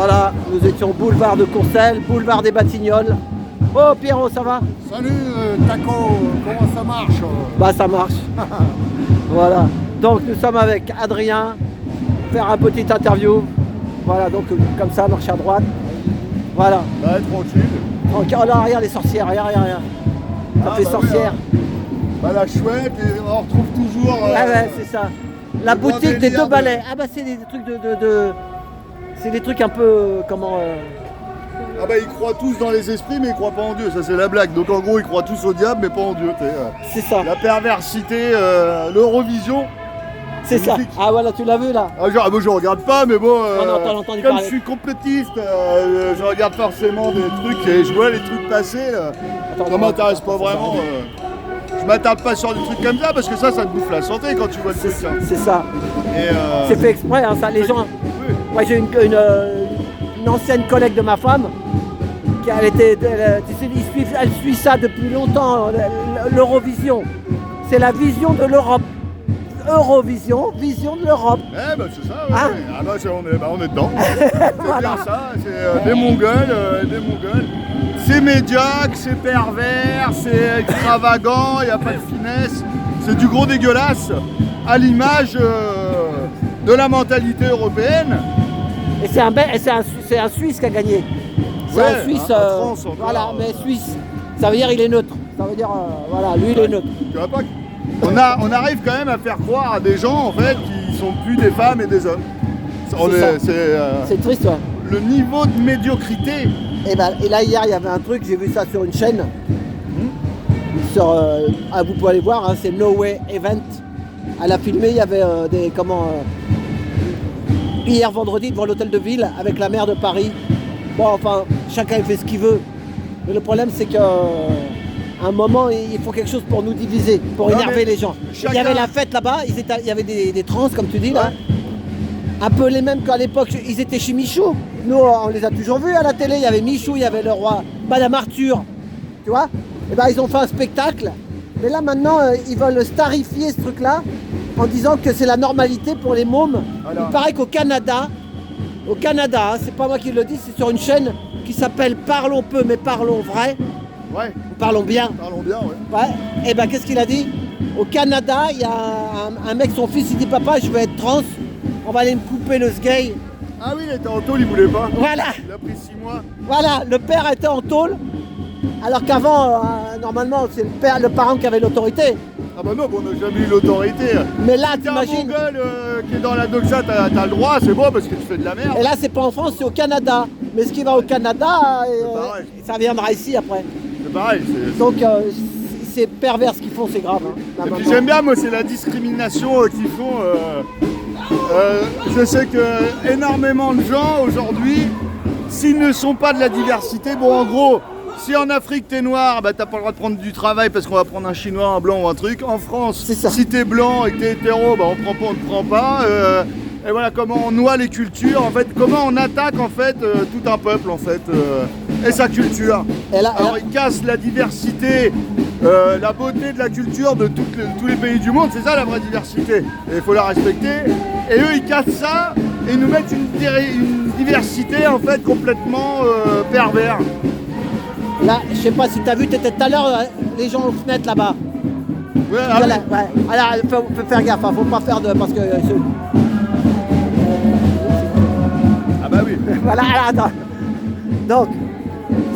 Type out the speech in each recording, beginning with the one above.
Voilà, nous étions boulevard de Courcelles, boulevard des Batignolles. Oh Pierrot, ça va? Salut Taco, comment ça marche? Bah ça marche. Voilà, donc nous sommes avec Adrien, faire un petit interview. Voilà, donc comme ça, marche à droite. Voilà. Bah tranquille. Donc, oh là, regarde les sorcières, regarde. Ça fait bah sorcière. Oui, bah la chouette, et on retrouve toujours... Ouais, c'est ça. La boutique des deux de- balais. Ah bah c'est des trucs c'est des trucs un peu, comment... Ah bah ils croient tous dans les esprits mais ils croient pas en Dieu, ça c'est la blague. Donc en gros ils croient tous au diable mais pas en Dieu. C'est ça, La perversité, l'Eurovision. c'est ça. magnifique. Ah voilà, tu l'as vu là? Ah, moi je regarde pas mais bon, non, t'en as entendu comme parler. je suis complétiste, je regarde forcément des trucs et je vois les trucs passer là. Attends, Ça m'intéresse pas attends, vraiment. Je m'attarde pas sur des trucs comme ça parce que ça te bouffe la santé quand tu vois le truc. Hein. C'est ça. Et, C'est fait exprès, hein, ça. Les gens... Oui. Moi j'ai une ancienne collègue de ma femme qui elle suit ça depuis longtemps, l'Eurovision. C'est la vision de l'Europe. Eurovision, vision de l'Europe. Eh ben c'est ça, ouais. Hein? Ah bah on est dedans. C'est Voilà. bien ça, c'est des Mongols, C'est médiocre, c'est pervers, c'est extravagant, il n'y a pas de finesse. C'est du gros dégueulasse, à l'image de la mentalité européenne. Et c'est un Suisse qui a gagné. C'est Ouais, un Suisse, un trans encore. voilà, mais Suisse. Ça veut dire il est neutre. Ça veut dire, voilà, lui il est neutre. Tu vois pas on arrive quand même à faire croire à des gens en fait qui sont plus des femmes et des hommes. C'est triste, ouais. Le niveau de médiocrité. Et là hier il y avait un truc, j'ai vu ça sur une chaîne. Vous pouvez aller voir, hein, c'est No Way Event. Elle a filmé, il y avait hier vendredi devant l'hôtel de ville avec la maire de Paris. Bon enfin chacun il fait ce qu'il veut. Mais le problème c'est que à un moment il faut quelque chose pour nous diviser, pour Non, énerver mais les gens. chacun- Il y avait la fête là-bas, il y avait des trans comme tu dis là. Ouais. Un peu les mêmes qu'à l'époque, ils étaient chez Michou. Nous, on les a toujours vus à la télé. Il y avait Michou, il y avait le roi, Madame Arthur. Tu vois? Et ben ils ont fait un spectacle. Mais là maintenant, ils veulent starifier ce truc-là en disant que c'est la normalité pour les mômes. Voilà. Il paraît qu'au Canada, hein, c'est pas moi qui le dis, c'est sur une chaîne qui s'appelle Parlons peu mais parlons vrai. Ouais, Parlons bien. parlons bien, ouais. Ouais. Et ben qu'est-ce qu'il a dit? Au Canada, il y a un mec, son fils, il dit papa, je veux être trans. On va aller me couper le sgay. Ah oui, il était en tôle, il voulait pas. Voilà. Il a pris 6 mois. Voilà, le père était en tôle, alors qu'avant, normalement, c'est le parent qui avait l'autorité. Ah bah non, on n'a jamais eu l'autorité. Mais là, T'es un t'imagines. mongol qui est dans la doxa, t'as le droit, c'est bon parce que tu fais de la merde. Et là, c'est pas en France, c'est au Canada. Mais ce qui va au Canada, pareil. ça viendra ici après. C'est pareil. Donc, c'est pervers ce qu'ils font, c'est grave. Hein. Là, Et puis maintenant. j'aime bien, moi, c'est la discrimination qu'ils font. Je sais que énormément de gens aujourd'hui, s'ils ne sont pas de la diversité, bon, en gros, si en Afrique t'es noir, bah t'as pas le droit de prendre du travail parce qu'on va prendre un chinois, un blanc ou un truc. En France, C'est ça. si t'es blanc et que t'es hétéro, bah on te prend pas. Et voilà comment on noie les cultures, en fait, comment on attaque en fait tout un peuple en fait et sa culture. Et là, Alors ils cassent la diversité, la beauté de la culture de tous les pays du monde, c'est ça la vraie diversité. Et il faut la respecter. Et eux ils cassent ça et ils nous mettent une diversité en fait complètement pervers. là, je sais pas si t'as vu, t'étais tout à l'heure, les gens aux fenêtres là-bas. Ouais, ah Voilà, oui. ouais. Alors, faut faire gaffe, hein, faut pas faire de. Parce que. Ah bah oui. Voilà, alors, attends. Donc,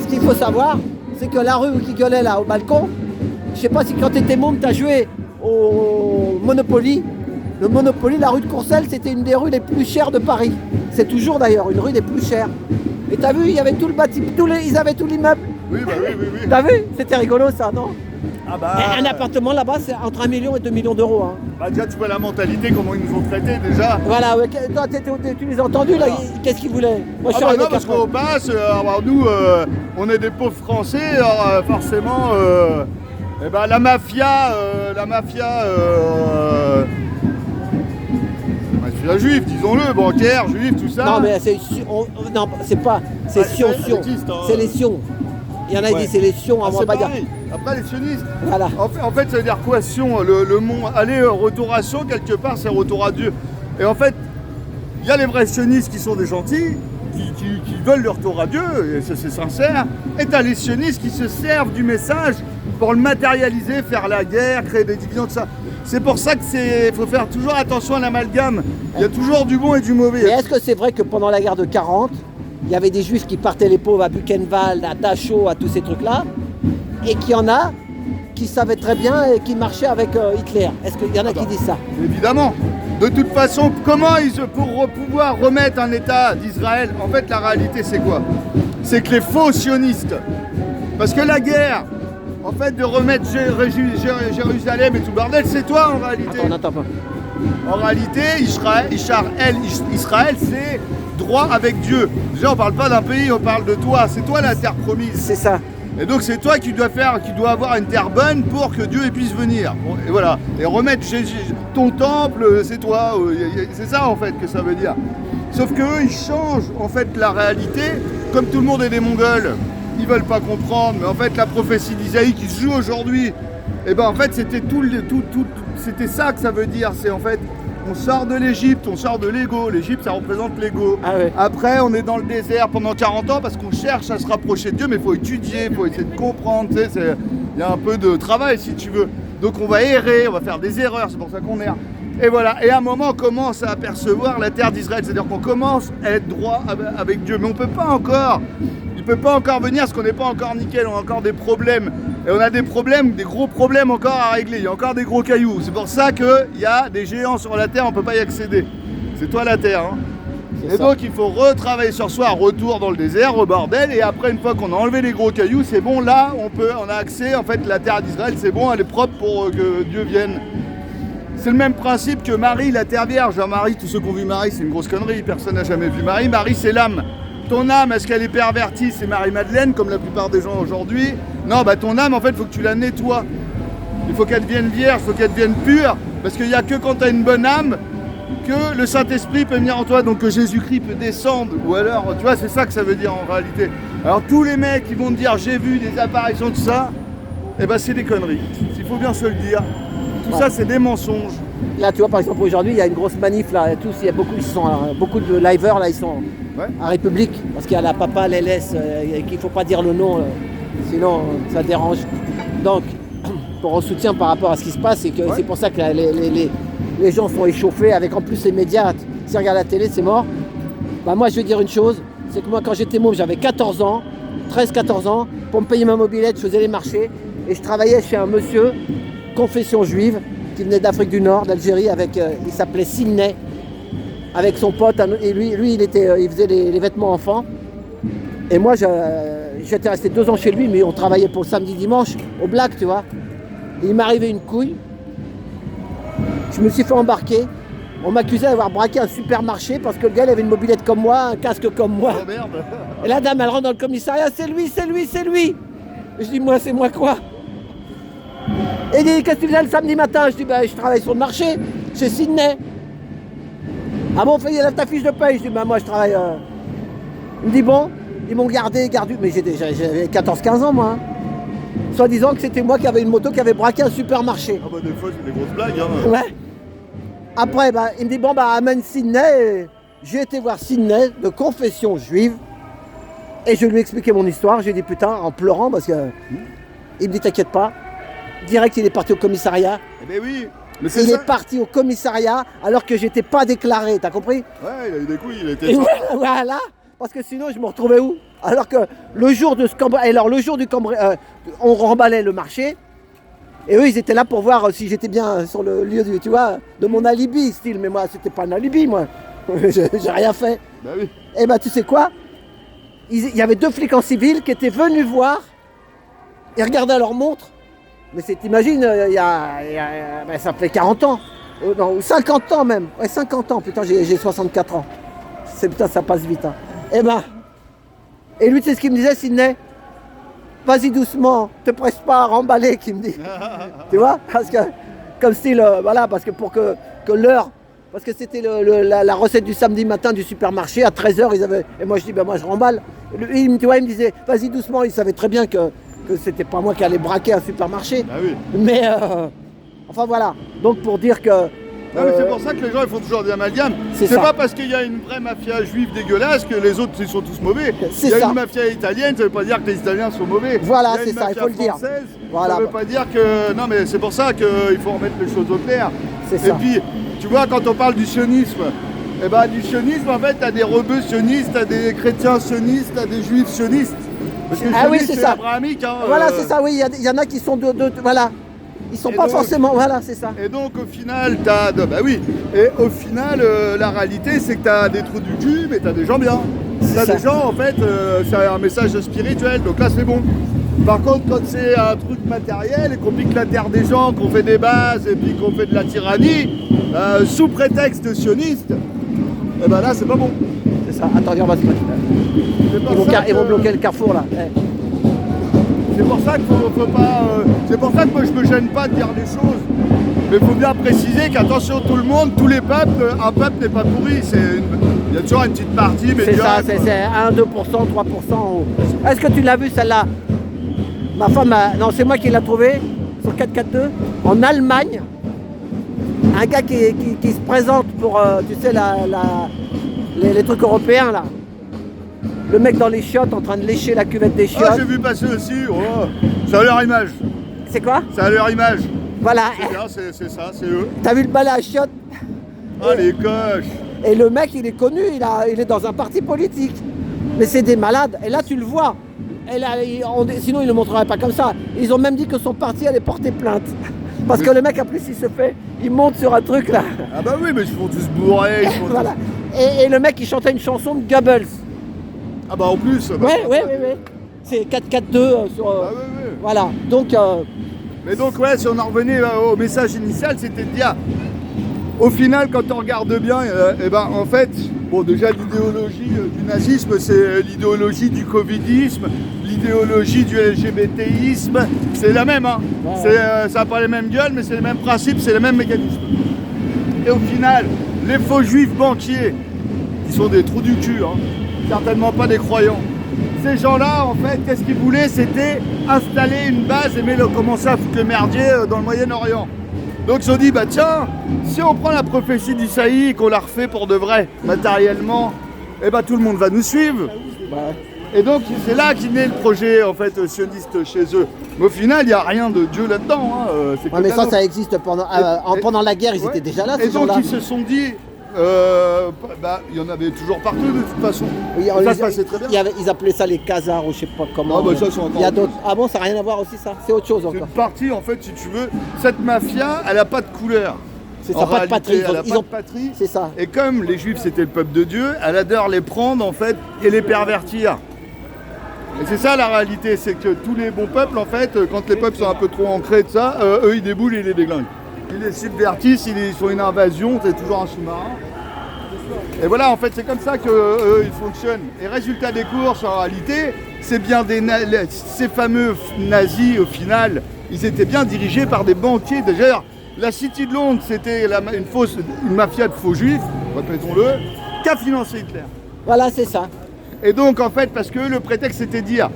ce qu'il faut savoir, c'est que la rue qui gueulait là au balcon, je sais pas si quand t'étais môme, t'as joué au Monopoly. Le Monopoly, la rue de Courcelles, c'était une des rues les plus chères de Paris. C'est toujours d'ailleurs une rue des plus chères. Et t'as vu, il y avait tout le bâtiment, ils avaient tout l'immeuble. Oui, bah oui. T'as vu? C'était rigolo ça, non? Ah bah, Un appartement là-bas, c'est entre 1 million et 2 millions d'euros. Hein. bah déjà tu vois la mentalité, comment ils nous ont traités déjà. Voilà, ouais, toi, tu les as entendus là, qu'est-ce qu'ils voulaient? Moi je suis Ah bah arrivé non, parce quatre qu'on ans. passe, alors nous on est des pauvres français, alors forcément eh ben, la mafia juive, disons-le, bancaire, juive, tout ça. Non mais non, c'est pas, c'est Ah, Sion, ça Sion. existe, hein. C'est les Sions. Il y en a qui Ouais. disent c'est les Sions, Ah, on va c'est pas dire. pareil. Après les sionistes. Voilà. En fait, ça veut dire quoi Sion? Le mont, aller retour à Sion, quelque part, c'est retour à Dieu. Et en fait, il y a les vrais sionistes qui sont des gentils, qui veulent le retour à Dieu, et ça c'est sincère, et t'as les sionistes qui se servent du message pour le matérialiser, faire la guerre, créer des divisions, tout ça. C'est pour ça qu'il faut faire toujours attention à l'amalgame. Il y a toujours du bon et du mauvais. Mais est-ce que c'est vrai que pendant la guerre de 40, il y avait des juifs qui partaient les pauvres à Buchenwald, à Dachau, à tous ces trucs-là, et qu'il y en a qui savaient très bien et qui marchaient avec Hitler? Est-ce qu'il y en a qui disent ça? Évidemment. De toute façon, comment pour pouvoir remettre un État d'Israël, en fait la réalité c'est quoi? C'est que les faux sionistes, parce que la guerre, en fait de remettre Jérusalem et tout bordel, c'est toi en réalité. Attends, on n'entend pas. En réalité, Israël, c'est droit avec Dieu. Déjà, on parle pas d'un pays, on parle de toi. C'est toi la terre promise. C'est ça. Et donc c'est toi qui dois avoir une terre bonne pour que Dieu puisse venir. Et voilà. Et remettre ton temple, c'est toi. C'est ça en fait que ça veut dire. Sauf qu'eux, ils changent en fait la réalité. Comme tout le monde est des Mongols, ils veulent pas comprendre. Mais en fait, la prophétie d'Isaïe qui se joue aujourd'hui, et ben en fait c'était c'était ça que ça veut dire. C'est en fait, on sort de l'Égypte, on sort de l'ego. L'Égypte, ça représente l'ego. Ah ouais. Après, on est dans le désert pendant 40 ans parce qu'on cherche à se rapprocher de Dieu, mais il faut étudier, il faut essayer de comprendre. Tu sais, il y a un peu de travail, si tu veux. Donc on va errer, on va faire des erreurs, c'est pour ça qu'on erre. Et voilà. Et à un moment, on commence à apercevoir la terre d'Israël. C'est-à-dire qu'on commence à être droit avec Dieu. Mais on ne peut pas encore. Il ne peut pas encore venir parce qu'on n'est pas encore nickel. On a encore des problèmes. Et on a des problèmes, des gros problèmes encore à régler. Il y a encore des gros cailloux. C'est pour ça qu'il y a des géants sur la terre, on ne peut pas y accéder. C'est toi la terre. Hein. Et donc il faut retravailler sur soi, retour dans le désert, au bordel. Et après, une fois qu'on a enlevé les gros cailloux, c'est bon, là, on a accès. En fait, la terre d'Israël, c'est bon, elle est propre pour que Dieu vienne. C'est le même principe que Marie, la terre vierge. Marie, tous ceux qui ont vu Marie, c'est une grosse connerie. Personne n'a jamais vu Marie. Marie, c'est l'âme. Ton âme, est-ce qu'elle est pervertie? C'est Marie-Madeleine, comme la plupart des gens aujourd'hui. Non, bah ton âme, en fait, il faut que tu la nettoies. Il faut qu'elle devienne vierge, il faut qu'elle devienne pure. Parce qu'il n'y a que quand tu as une bonne âme que le Saint-Esprit peut venir en toi, donc que Jésus-Christ peut descendre. Ou alors, tu vois, c'est ça que ça veut dire en réalité. Alors tous les mecs qui vont te dire j'ai vu des apparitions, tout ça, eh ben c'est des conneries. Il faut bien se le dire. Tout ça, c'est des mensonges. Là, tu vois, par exemple, aujourd'hui, il y a une grosse manif, là, et tous, il y a beaucoup de liveurs, là, ils sont à République, parce qu'il y a la Papa LLS, qu'il ne faut pas dire le nom, sinon ça dérange. Donc, pour un soutien par rapport à ce qui se passe, c'est pour ça que les gens sont échauffés, avec en plus les médias, si tu regardes la télé, c'est mort. Bah, moi, je veux dire une chose, c'est que moi, quand j'étais môme, j'avais 14 ans, 13-14 ans, pour me payer ma mobilette, je faisais les marchés, et je travaillais chez un monsieur, confession juive, qui venait d'Afrique du Nord, d'Algérie, il s'appelait Sidney, avec son pote, et lui il faisait les vêtements enfants. Et moi, j'étais resté 2 ans chez lui, mais on travaillait pour le samedi-dimanche, au black, tu vois. Et il m'est arrivé une couille, je me suis fait embarquer, on m'accusait d'avoir braqué un supermarché, parce que le gars, il avait une mobilette comme moi, un casque comme moi. Oh merde. Et la dame, elle rentre dans le commissariat, c'est lui. Et je dis, moi, c'est moi quoi? Et il dit, qu'est-ce que tu faisais le samedi matin? Je dis, je travaille sur le marché, chez Sidney. Ah bon, il y a ta fiche de paye. Je dis, moi je travaille. Il me dit, bon, ils m'ont gardé, mais j'avais 14-15 ans moi. Soit disant que c'était moi qui avais une moto qui avait braqué un supermarché. Ah bah des fois c'est des grosses blagues. Hein. Ouais. Après, il me dit, bon, amène Sidney. J'ai été voir Sidney de confession juive. Et je lui ai expliqué mon histoire. J'ai dit, putain, en pleurant, parce que. Il me dit, t'inquiète pas. Direct, il est parti au commissariat. Eh ben oui, mais il est parti au commissariat alors que j'étais pas déclaré, t'as compris? Ouais, il a eu des couilles, il était. Voilà, parce que sinon je me retrouvais où? Alors que le jour de ce du cambriolage, on remballait le marché et eux ils étaient là pour voir si j'étais bien sur le lieu tu vois, de mon alibi style, mais moi c'était pas un alibi moi, j'ai rien fait. Bah oui. Et tu sais quoi? Il y avait 2 flics en civil qui étaient venus voir et regardaient leur montre. Mais t'imagines, ça fait 40 ans, non, 50 ans même, 50 ans, putain j'ai 64 ans, putain ça passe vite. Hein. Et lui tu sais ce qu'il me disait Sidney? Vas-y doucement, te presse pas à remballer, qu'il me dit. Tu vois? Parce que, comme style, parce que pour que l'heure, parce que c'était la recette du samedi matin du supermarché, à 13h ils avaient, et moi je dis moi je remballe. Il me disait, vas-y doucement, il savait très bien que c'était pas moi qui allais braquer un supermarché. Ah oui. Mais enfin voilà. Donc pour dire que Non, mais c'est pour ça que les gens ils font toujours des amalgames. C'est C'est ça. pas parce qu'il y a une vraie mafia juive dégueulasse que les autres ils sont tous mauvais. C'est Il y a ça. une mafia italienne, ça veut pas dire que les Italiens sont mauvais. Voilà, Il y a c'est une ça, il mafia faut le dire. française, Voilà. Ça veut pas dire que. Non, mais c'est pour ça qu'il faut remettre les choses au clair. C'est Et ça. puis, tu vois, quand on parle du sionisme, eh ben, du sionisme, en fait, t'as des rebeux sionistes, t'as des chrétiens sionistes, t'as des juifs sionistes. Parce que Ah oui, sioniste, c'est ça. abrahamique. Hein, Voilà, c'est ça, oui, il y en a qui sont voilà. Ils sont Et pas donc- forcément, voilà, c'est ça. Et donc au final, bah oui. Et au final, la réalité, c'est que t'as des trous du cul, mais t'as des gens bien. T'as ça. des gens, en fait, c'est un message spirituel, donc là c'est bon. Par contre, quand c'est un truc matériel et qu'on pique la terre des gens, qu'on fait des bases et puis qu'on fait de la tyrannie, sous prétexte sioniste, et ben là c'est pas bon. C'est ça. Attendez, on va se mettre. C'est pour Ils vont, ça ils vont que- bloquer le carrefour là. Eh. C'est pour ça qu'il faut pas. C'est pour ça que moi je me gêne pas de dire les choses. Mais il faut bien préciser qu'attention tout le monde, tous les peuples, un peuple n'est pas pourri. Il y a toujours une petite partie C'est ça, médiocre. c'est 1, 2%, 3%. Est-ce que tu l'as vu celle-là? Ma femme, non, c'est moi qui l'ai trouvée sur 442 en Allemagne. Un gars qui se présente pour, tu sais, les trucs européens là. Le mec dans les chiottes en train de lécher la cuvette des Ah, chiottes. j'ai vu passer aussi. Oh, ça a leur image. C'est quoi? Ça a leur image. Voilà. C'est bien, c'est ça, c'est eux. T'as vu le balai à chiottes? Ah, les coches. Et le mec, il est connu, il est dans un parti politique. Mais c'est des malades. Et là, tu le vois. Et là, sinon, il ne le montrerait pas comme ça. Ils ont même dit que son parti allait porter plainte. Parce que le mec, en plus, il monte sur un truc là. Ah bah oui, mais ils se font tous bourrer. Ils se font Voilà. Et le mec, il chantait une chanson de Goebbels. tous- Ah bah en plus. Bah, Ouais. C'est 4-4-2 sur. Ah ouais, ouais. Voilà. Donc, Mais donc ouais, si on en revenait au message initial, c'était de dire, au final, quand on regarde bien, eh ben en fait, bon déjà l'idéologie du nazisme, c'est l'idéologie du covidisme, l'idéologie du LGBTisme, c'est la même, hein. Ouais. Ça n'a pas les mêmes gueules, mais c'est les mêmes principes, c'est les mêmes mécanismes. Et au final, les faux juifs banquiers, qui sont des trous du cul, hein, certainement pas des croyants. Ces gens-là, en fait, qu'est-ce qu'ils voulaient? C'était installer une base et commencer à foutre le merdier dans le Moyen-Orient. Donc ils ont dit, bah tiens, si on prend la prophétie d'Isaïe et qu'on la refait pour de vrai, matériellement, eh ben tout le monde va nous suivre. Et donc c'est là qu'est né le projet en fait sioniste chez eux. Mais au final, il n'y a rien de Dieu là-dedans. Hein. C'est ouais, mais que dalle. ça existe pendant, pendant la guerre, ils Ouais. étaient déjà là, Et ces donc gens-là. ils se sont dit, bah il y en avait toujours partout de toute façon. Oui, Ça se passait très bien. ils appelaient ça les casards ou je sais pas comment. Ah bah ça, c'est encore Il y a autre d'autres. Ah bon, ça n'a rien à voir aussi ça? C'est autre chose C'est une encore. partie en fait, si tu veux, cette mafia, elle n'a pas de couleur. C'est En ça, pas de réalité, patrie. Elle n'a Ils pas ont- de patrie. C'est ça. Et comme les juifs c'était le peuple de Dieu, elle adore les prendre en fait et les pervertir. Et c'est ça la réalité, c'est que tous les bons peuples en fait, quand les peuples sont un peu trop ancrés de ça, eux ils déboulent et ils les déglinguent. Ils les subvertissent, ils font une invasion, c'est toujours un sous-marin. Et voilà, en fait, c'est comme ça qu'ils fonctionnent. Et résultat des courses, en réalité, c'est bien ces fameux nazis, au final, ils étaient bien dirigés par des banquiers. D'ailleurs, la City de Londres, c'était une mafia de faux juifs, répétons-le, qui a financé Hitler. Voilà, c'est ça. Et donc, en fait, parce que le prétexte, c'était de dire,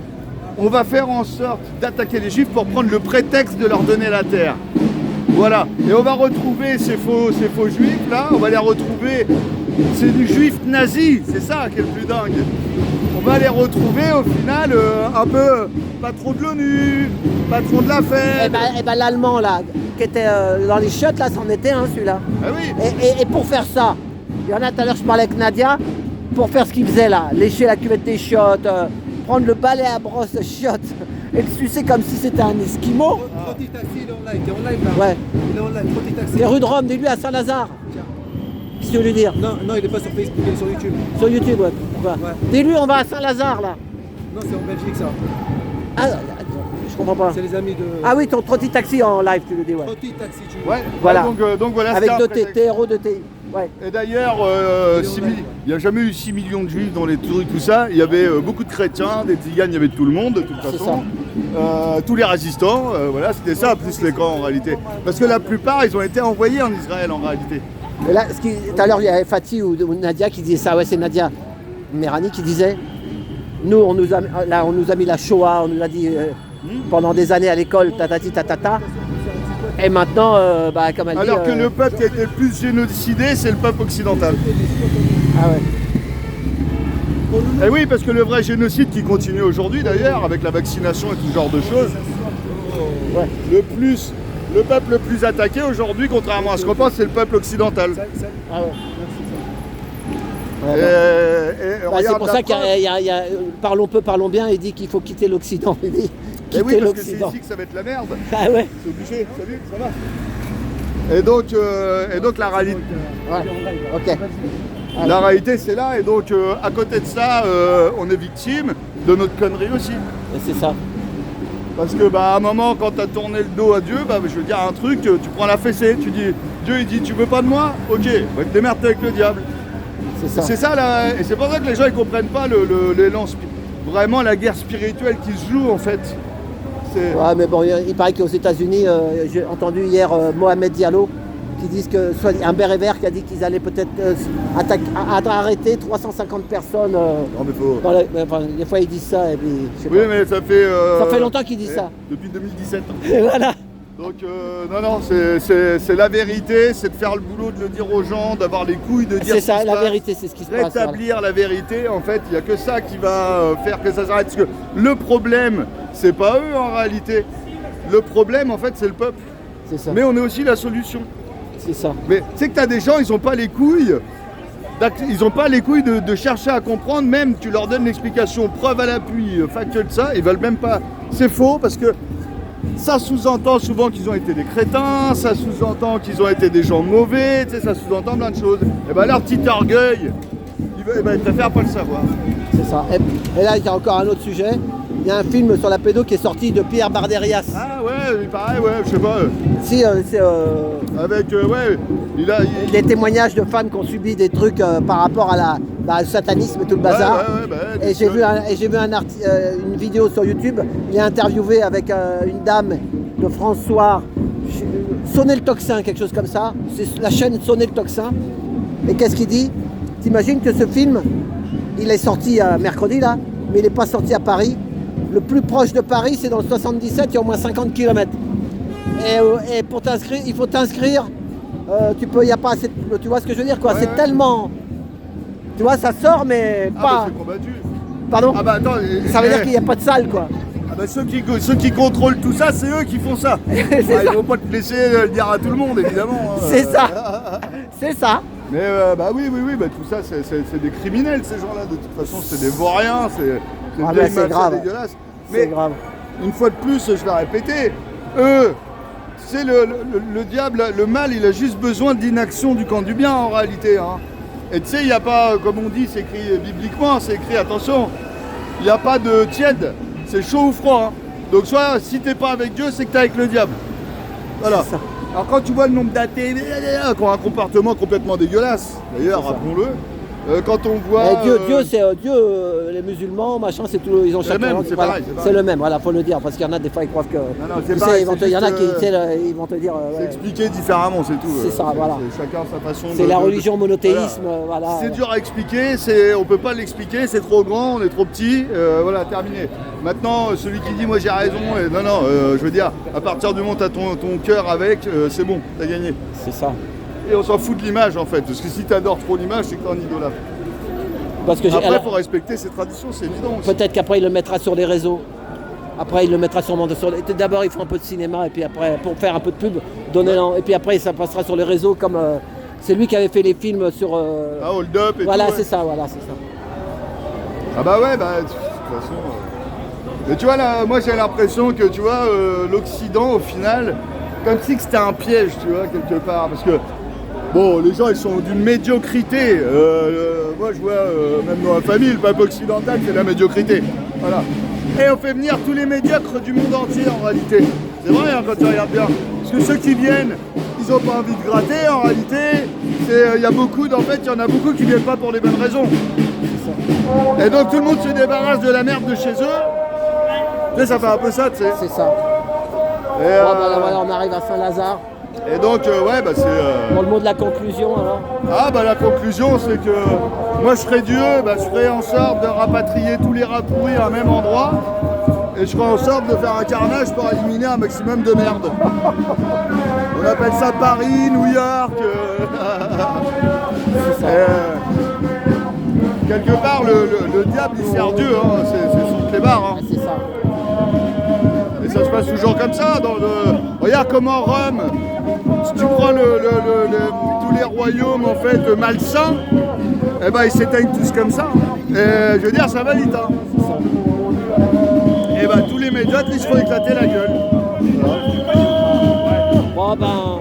on va faire en sorte d'attaquer les juifs pour prendre le prétexte de leur donner la terre. Voilà. Et on va retrouver ces faux juifs, là, on va les retrouver. C'est du juif nazi, c'est ça qui est le plus dingue. On va les retrouver au final un peu patron de l'ONU, patron de la Fed. Et ben l'allemand là, qui était dans les chiottes là, c'en était un celui-là. Ah oui. Et pour faire ça, il y en a tout à l'heure, je parlais avec Nadia, pour faire ce qu'il faisait là, lécher la cuvette des chiottes, prendre le balai à brosse chiottes et le sucer comme si c'était un esquimau. Trotti Taxi, il est en live, t'es en live là. Ouais. Il est en live, Trotti Taxi. C'est rue de Rome, dis-lui à Saint-Lazare. Qu'est-ce que tu veux lui dire? Non, il est pas sur Facebook, il est sur YouTube. Sur YouTube, ouais. Ouais. Dis-lui, on va à Saint-Lazare là. Non, c'est en Belgique ça. Ah, je comprends pas. C'est les amis de. Ah oui, ton Trotti Taxi en live, tu le dis, ouais. Trotti Taxi, tu Ouais. Voilà. Donc voilà. Avec c'était un 2T, prétexte. TRO 2T. Ouais. Et d'ailleurs, il n'y a jamais eu 6 millions de juifs dans les trucs, tout ça. Il y avait beaucoup de chrétiens, des tziganes, il y avait de tout le monde, de toute C'est façon. Tous les résistants, voilà, c'était ça, plus les camps en réalité. Parce que la plupart, ils ont été envoyés en Israël en réalité. Et là, tout à l'heure, il y avait Fatih ou Nadia qui disait ça. Ouais, c'est Nadia Merani qui disait nous, on nous a mis la Shoah, on nous a dit pendant des années à l'école, tatati tatata. Et maintenant, comme elle Alors dit... que le peuple qui a été le plus génocidé, c'est le peuple occidental. Ah ouais. Et oui, parce que le vrai génocide qui continue aujourd'hui d'ailleurs, avec la vaccination et tout ce genre de choses, Ouais. le peuple le plus attaqué aujourd'hui, contrairement à ce qu'on pense, c'est le peuple occidental. Ah ouais. Et, Ouais, et c'est regarde pour la ça qu'il preuve. y a parlons peu, parlons bien, il dit qu'il faut quitter l'Occident. Il dit Eh quitter oui, parce que c'est l'Occident. ici que ça va être la merde. Ah ouais. C'est obligé, salut, ça va. Et donc la réalité, Ouais. Ok. la réalité c'est là, et donc à côté de ça, on est victime de notre connerie aussi. Et c'est ça. Parce que à un moment, quand tu as tourné le dos à Dieu, je veux dire un truc, tu prends la fessée, tu dis, Dieu il dit tu veux pas de moi? Ok, te démerde avec le diable. C'est ça. C'est ça là, et c'est pour ça que les gens ils comprennent pas l'élan vraiment la guerre spirituelle qui se joue en fait. C'est... Ouais, mais bon, il paraît qu'aux États-Unis, j'ai entendu hier Mohamed Diallo qui disent que soit un béret vert qui a dit qu'ils allaient peut-être arrêter 350 personnes. Non mais faut... Des fois ils disent ça et puis je sais Oui pas. mais ça fait... Ça fait longtemps qu'ils disent ça. Depuis 2017. Et voilà. Donc non, c'est la vérité, c'est de faire le boulot, de le dire aux gens, d'avoir les couilles de dire C'est ce ça, qui se la passe. vérité, c'est ce qui se passe. Voilà. Rétablir la vérité, en fait, il n'y a que ça qui va faire que ça s'arrête. Parce que le problème, c'est pas eux en réalité. Le problème, en fait, c'est le peuple. C'est ça. Mais on est aussi la solution. C'est ça. Mais tu sais que tu as des gens, ils n'ont pas les couilles. Ils n'ont pas les couilles de chercher à comprendre, même tu leur donnes l'explication, preuve à l'appui, factuelle de ça, ils veulent même pas. C'est faux parce que ça sous-entend souvent qu'ils ont été des crétins, ça sous-entend qu'ils ont été des gens mauvais, tu sais, ça sous-entend plein de choses. Et ben leur petit orgueil, ils préfèrent pas le savoir. C'est ça. Et là, il y a encore un autre sujet. Il y a un film sur la pédo qui est sorti de Pierre Barderias. Ah ouais, il paraît, ouais, je sais pas. Si, c'est Avec, ouais, des témoignages de femmes qui ont subi des trucs par rapport à au satanisme et tout le bazar. Ouais, Et j'ai vu, une vidéo sur YouTube. Il est interviewé avec une dame de François, Sonner le Tocsin, quelque chose comme ça. C'est la chaîne Sonner le Tocsin. Et qu'est-ce qu'il dit? T'imagines que ce film, il est sorti mercredi là, mais il n'est pas sorti à Paris. Le plus proche de Paris, c'est dans le 77, il y a au moins 50 km. Et pour t'inscrire, il faut t'inscrire. Il n'y a pas assez de, tu vois ce que je veux dire quoi? Ouais, c'est ouais. tellement. Tu vois, ça sort, mais Ah pas. bah c'est combattu. Pardon? Ah bah attends, Ça veut dire qu'il n'y a pas de salle quoi. Ah bah ceux qui contrôlent tout ça, c'est eux qui font ça. C'est Ils ça. vont pas te laisser le dire à tout le monde, évidemment. Hein. C'est ça. C'est ça. Mais bah oui, tout ça, c'est des criminels, ces gens-là. De toute façon, c'est des vauriens, c'est Ah une bah, vieille c'est mafia grave. dégueulasse. C'est Mais grave. une fois de plus, je vais répéter, eux, c'est le diable, le mal, il a juste besoin d'inaction du camp du bien en réalité. Hein. Et tu sais, il n'y a pas, comme on dit, c'est écrit bibliquement, c'est écrit, attention, il n'y a pas de tiède, c'est chaud ou froid. Hein. Donc soit, si t'es pas avec Dieu, c'est que t'es avec le diable. Voilà. C'est ça. Alors quand tu vois le nombre d'athées qui ont un comportement complètement dégueulasse, d'ailleurs, C'est ça. rappelons-le, quand on voit... Et Dieu, c'est Dieu, les musulmans, machin, c'est tout, ils ont C'est le chacun. même, c'est voilà. pareil, c'est C'est pareil. le même, voilà, faut le dire, parce qu'il y en a des fois ils croient que. non, c'est Tu pareil, sais, il y en a c'est qui, juste, tu sais, ils vont te dire. C'est ouais, expliqué différemment, c'est tout. C'est ça, voilà. C'est chacun sa façon c'est la religion monothéisme, Voilà. voilà. C'est dur à expliquer, on peut pas l'expliquer, c'est trop grand, on est trop petit, voilà, terminé. Maintenant, celui qui dit moi j'ai raison, je veux dire, à partir du moment où tu as ton cœur avec, c'est bon, t'as gagné. C'est ça. Et on s'en fout de l'image en fait, parce que si tu adores trop l'image, c'est que t'es un idolâtre. Parce que Après, il faut respecter ses traditions, c'est évident aussi. peut-être qu'après il le mettra sur les réseaux. Après il le mettra sûrement sur les... D'abord il fera un peu de cinéma et puis après pour faire un peu de pub, et puis après ça passera sur les réseaux comme c'est lui qui avait fait les films sur. Ah, hold up et voilà, tout. c'est ça, voilà, c'est ça. Ah bah ouais, de toute façon... Mais tu vois là, moi j'ai l'impression que tu vois, l'Occident au final, comme si c'était un piège, tu vois, quelque part. Parce que, bon, les gens ils sont d'une médiocrité. Moi je vois, même dans la famille, le peuple occidental c'est la médiocrité. Voilà. Et on fait venir tous les médiocres du monde entier en réalité. C'est vrai hein, quand tu regardes bien. Parce que ceux qui viennent, ils n'ont pas envie de gratter en réalité. Il y a beaucoup, en fait, il y en a beaucoup qui viennent pas pour les bonnes raisons. Et donc tout le monde se débarrasse de la merde de chez eux. Tu sais, ça fait un peu ça, tu sais. C'est ça. Et, Bon, bah, là, voilà, on arrive à Saint-Lazare. et donc, ouais, bah c'est... Pour le mot de la conclusion alors. Ah, bah la conclusion, c'est que moi, je serais Dieu, bah, je ferais en sorte de rapatrier tous les rats pourris à un même endroit. Et je ferais en sorte de faire un carnage pour éliminer un maximum de merde. On appelle ça Paris, New York. C'est ça. Quelque part, le diable, il sert Dieu. Hein. C'est sous les barres. Hein. Ah, c'est ça. Et ça se passe toujours comme ça. Regarde comment Rome, si tu prends tous les royaumes en fait malsains, eh ben, ils s'éteignent tous comme ça. Et je veux dire, ça va vite. Hein. C'est ça. Et ben, tous les médiocres, ils se font éclater la gueule. Bon ben,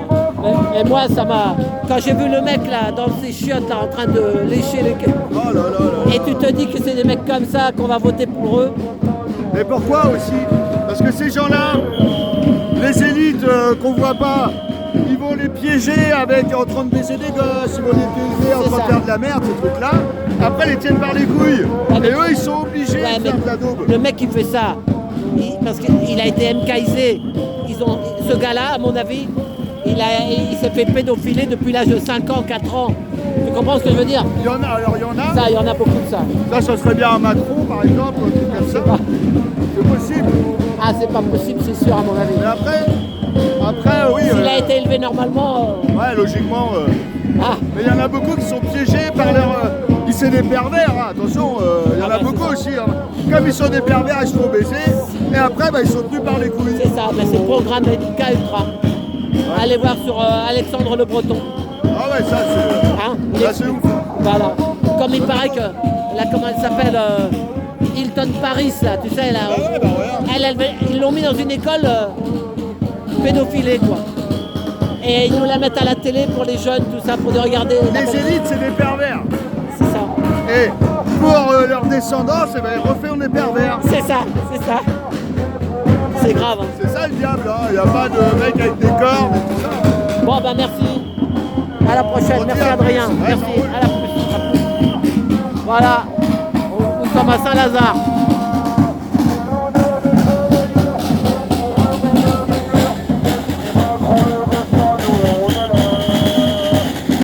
et moi ça m'a... Quand j'ai vu le mec là, dans ses chiottes là, en train de lécher les... Oh là là là. Et tu te dis que c'est des mecs comme ça qu'on va voter pour eux. Et pourquoi aussi? Parce que ces gens-là, les élites qu'on voit pas, ils vont les piéger en train de baiser des gosses, ils vont les piéger en C'est train de ça. faire de la merde, ces trucs-là. Après, ils les tiennent par les couilles. Ouais, mais- Et eux, ils sont obligés Ouais, de mais faire de la daube. le mec qui fait ça, parce qu'il a été MKisé, ce gars-là, à mon avis, il s'est fait pédophiler depuis l'âge de 5 ans, 4 ans. Tu comprends ce que je veux dire? Il y en a, alors il y en a. Ça, il y en a beaucoup de ça. Ça serait bien un Macron, par exemple, un truc comme ça. C'est possible. Ah, c'est pas possible, c'est sûr, à mon avis. Mais après, oui. S'il a été élevé normalement... Ouais, logiquement. Ah, Mais il y en a beaucoup qui sont piégés par leur... c'est des pervers, hein. Attention, il y en Ah a ben, beaucoup c'est aussi. Hein. Comme ils sont des pervers, ils se font baiser. Et après, bah, ils sont tenus par les couilles. c'est ça, mais c'est programme Medica Ultra. Allez voir sur Alexandre Le Breton. Ah ouais, ça c'est... Hein, Ça c'est ouf. Voilà. Comme il paraît que, là, comment elle s'appelle, Hilton Paris, là, tu sais, là. Ah ouais, bah regarde. Ils l'ont mis dans une école pédophilée, quoi. Et ils nous la mettent à la télé pour les jeunes, tout ça, pour de regarder. Les élites, c'est des pervers. C'est ça. Et pour leur descendance, eh ben, ils refont des pervers. C'est ça, c'est ça. C'est grave. Hein. C'est ça le diable, hein. Il n'y a pas de mec avec des cordes et tout ça. Bon, ben merci. À la prochaine. On dit Merci à plus. Adrien. Ouais, Merci. ça roule. À la prochaine. Voilà. Nous sommes à Saint-Lazare.